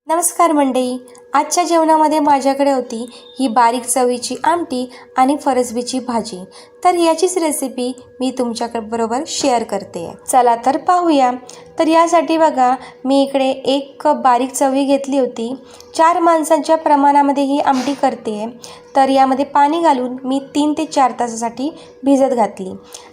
नमस्कार मंडळी, आजच्या जेवणामध्ये माझ्याकडे होती ही बारीक चवीची आमटी आणि फरसबीची भाजी। तर याचीच रेसिपी मी तुमच्याबरोबर शेअर करते। चला तर पाहूया। तर यासाठी बघा, मी इकडे 1 कप बारीक चवी घेतली होती। 4 माणसांच्या प्रमाणामध्ये ही आमटी करते। तर यामध्ये पाणी घालून मी 3 ते 4 तासासाठी भिजत घातली।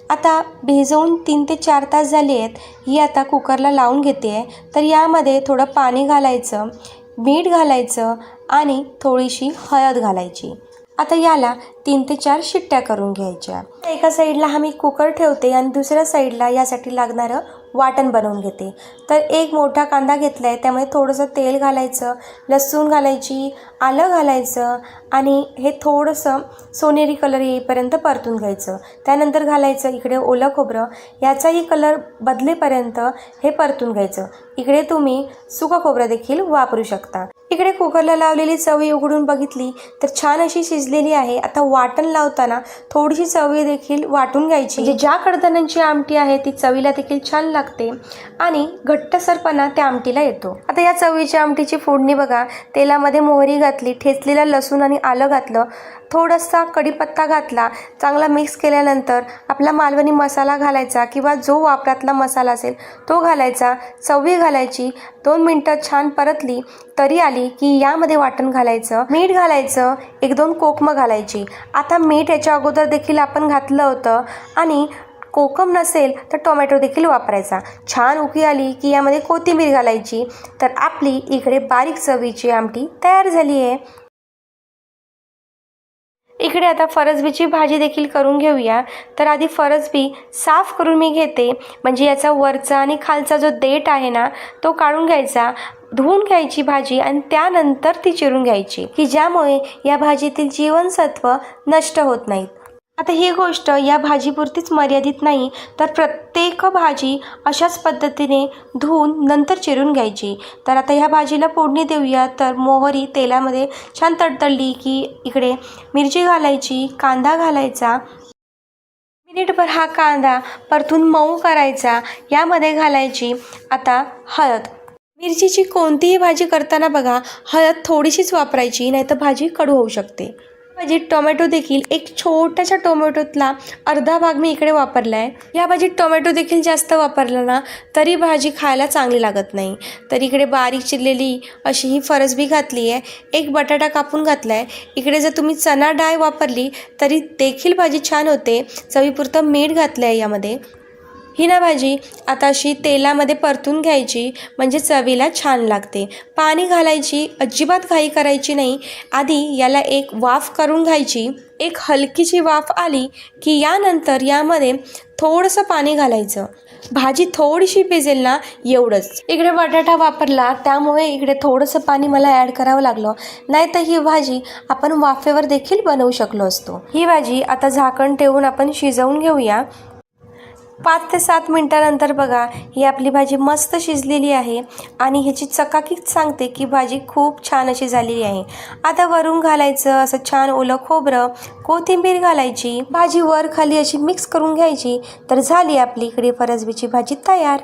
आता भिजवून 3 ते 4 तास झाले आहेत। ही आता कुकरला लावून घेते। तर यामध्ये थोडं पाणी घालायचं, मीठ घालायचं आणि थोडीशी हळद घालायची। आता याला 3 ते 4 शिट्ट्या करून घ्यायच्या। एका साईडला मी कुकर ठेवते आणि दुसऱ्या साईडला यासाठी लागणारं वाटण बनवून घेते। तर 1 मोठा कांदा घेतला आहे, त्यामध्ये थोडंसं तेल घालायचं, लसूण घालायची, आलं घालायचं आणि हे थोडंसं सोनेरी कलर येईपर्यंत परतून घ्यायचं। त्यानंतर घालायचं इकडे ओलं खोबरं, याचाही कलर बदलेपर्यंत हे परतून घ्यायचं। इकडे तुम्ही सुकं खोबरं देखील वापरू शकता। इकडे कुकरला लावलेली चवी उघडून बघितली तर छान अशी शिजलेली आहे। आता वाटण लावताना थोडीशी चवी देखील वाटून घ्यायची, म्हणजे ज्या कडधान्यांची आमटी आहे ती चवीला देखील छान लागते आणि घट्टसरपणा त्या आमटीला येतो। आता या चवीच्या आमटीची फोडणी बघा, तेलामध्ये मोहरी घातली, ठेचलेला लसूण आणि आलं घातलं, थोडासा कढीपत्ता घातला, चांगला मिक्स केल्यानंतर आपला मालवणी मसाला घालायचा किंवा जो वापरातला मसाला असेल तो घालायचा, चवी घालायची, 2 मिनिटं छान परतली तरी आली की यामध्ये वाटण घालायचं, मीठ घालायचं, 1-2 कोकमं घालायची। आता मीठ याच्या अगोदर देखील आपण घातलं होतं आणि कोकम नसेल तर टोमॅटो देखील वापरायचा। छान उकळी आली की यामध्ये कोथिंबीर घालायची। तर आपली इकडे बारीक चवीची आमटी तयार झाली आहे। इकडे आता फरसबीची भाजी देखील करून घेऊया। तर आधी फरसबी साफ करून मी घेते, म्हणजे याचा वरचा आणि खालचा जो देठ आहे ना तो काढून घ्यायचा, धुवून घ्यायची भाजी आणि त्यानंतर ती चिरून घ्यायची, की ज्यामुळे या भाजीतील जीवनसत्व नष्ट होत नाहीत। आता ही गोष्ट या भाजीपुरतीच मर्यादित नाही, तर प्रत्येक भाजी अशाच पद्धतीने धुवून नंतर चिरून घ्यायची। तर आता ह्या भाजीला फोडणी देऊया। तर मोहरी तेलामध्ये छान तडतडली की इकडे मिरची घालायची, कांदा घालायचा, मिनिटभर हा कांदा परतून मऊ करायचा। यामध्ये घालायची आता हळद। मिरचीची कोणतीही भाजी करताना बघा, हळद थोडीशीच वापरायची, नाहीतर भाजी कडू होऊ शकते। भाजीत टोमॅटो देखील 1 छोट्याशा टोमॅटोतला अर्धा भाग मी इकडे वापरला आहे। या भाजीत टोमॅटो देखील जास्त वापरला ना तरी भाजी खायला चांगली लागत नाही। तर इकडे बारीक चिरलेली अशी ही फरसबी घातली आहे, 1 बटाटा कापून घातला आहे। इकडे जर तुम्ही चणा डाळ वापरली तरी देखील भाजी छान होते। चवीपुरतं मीठ घातलं आहे यामध्ये। ही ना भाजी आता अशी तेलामध्ये परतून घ्यायची, म्हणजे चवीला छान लागते। पाणी घालायची अजिबात घाई करायची नाही। आधी याला 1 वाफ करून घ्यायची। एक हलकीशी वाफ आली की यानंतर यामध्ये थोडंसं पाणी घालायचं। भाजी थोडीशी भिजेल ना एवढंच। इकडे बटाटा वापरला त्यामुळे इकडे थोडंसं पाणी मला ॲड करावं लागलं, नाहीतर ही भाजी आपण वाफेवर देखील बनवू शकलो असतो। ही भाजी आता झाकण ठेवून आपण शिजवून घेऊया। 5 ते 7 मिनिटानंतर बघा, ही आपली भाजी मस्त शिजलेली आहे आणि ह्याची चकाकीच सांगते की भाजी खूप छान अशी झालेली आहे। आता वरून घालायचं असं छान ओलं खोबरं, कोथिंबीर घालायची, भाजी वर खाली अशी मिक्स करून घ्यायची। तर झाली आपली इकडे फरसबीची भाजी तयार।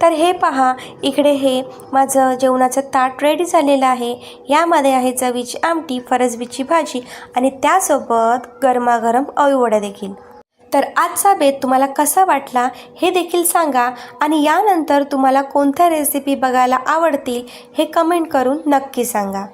तर हे पहा, इकडे हे माझं जेवणाचं ताट रेडी झालेलं आहे। यामध्ये आहे चवीची आमटी, फरसबीची भाजी आणि त्यासोबत गरमागरम अळूवड्या देखील। तर आजचा बेत तुम्हाला कसा वाटला हे देखील सांगा आणि यानंतर तुम्हाला कोणत्या रेसिपी बघायला आवडतील हे कमेंट करून नक्की सांगा।